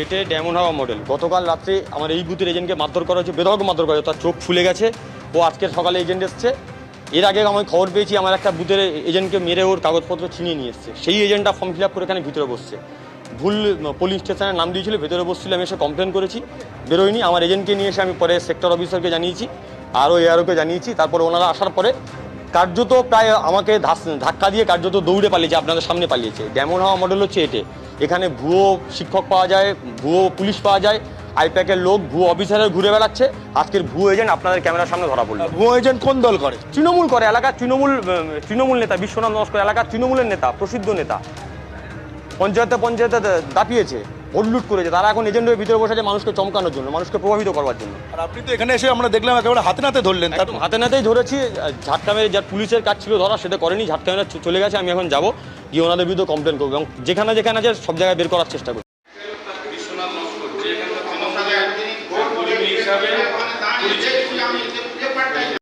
পেটে ডায়মন্ড হাওয়া মডেল গতকাল রাত্রে আমার এই বুথের এজেন্টকে মারধর করা হয়েছে, বেধড়ক মারধর করা হয়েছে, তার চোখ ফুলে গেছে। ও আজকের সকালে এজেন্ট এসছে। এর আগে আমি খবর পেয়েছি আমার একটা বুথের এজেন্টকে মেরে ওর কাগজপত্র ছিনিয়ে নিয়ে এসছে। সেই এজেন্টটা ফর্ম ফিল আপ করে এখানে ভিতরে বসছে, ভুল পুলিশ স্টেশনের নাম দিয়েছিল, ভেতরে বসছিল। আমি এসে কমপ্লেন করেছি, বেরোয়নি। আমার এজেন্টকে নিয়ে এসে আমি পরে সেক্টর অফিসারকে জানিয়েছি, আরও এআরওকে জানিয়েছি। তারপরে ওনারা আসার পরে কার্যত প্রায় আমাকে ধাক্কা দিয়ে কার্যত দৌড়ে পালিয়েছে, আপনাদের সামনে পালিয়েছে। ডায়মন্ড হাওয়া মডেল হচ্ছে এটে। এখানে ভুয়ো শিক্ষক পাওয়া যায়, ভুয়ো পুলিশ পাওয়া যায়, আইপ্যাকের লোক, ভুয়ো অফিসারের ঘুরে বেড়াচ্ছে। আজকের ভুয়ো এজেন্ট আপনাদের ক্যামেরার সামনে ধরা পড়লো। ভুয়ো এজেন্ট কোন দল করে? তৃণমূল করে, এলাকার তৃণমূল নেতা, বিশ্বনাথ নস্কর এলাকার তৃণমূলের নেতা, প্রসিদ্ধ নেতা। পঞ্চায়েতে দাপিয়েছে, ভোট লুট করেছে। তারা এখন এজেন্ট হয়ে ভিতরে বসে আছে মানুষকে চমকানোর জন্য, মানুষকে প্রভাবিত করবার জন্য। আর আপনি তো এখানে এসে আমরা দেখলাম একেবারে হাতে নাতে ধরলেন। একদম হাতে নাতেই ধরেছি। ঝাটকামের যার পুলিশের কাজ ছিল ধরা, সেটা করেনি। ঝাটকামেরা চলে গেছে। আমি এখন যাবো, গিয়ে ওনাদের বিরুদ্ধে কমপ্লেন করবো এবং যেখানে যেখানে আছে সব জায়গায় বের করার চেষ্টা করবো। বিশ্বনাথ নস্কর যে এখানে তৃণমূলের হিসাবে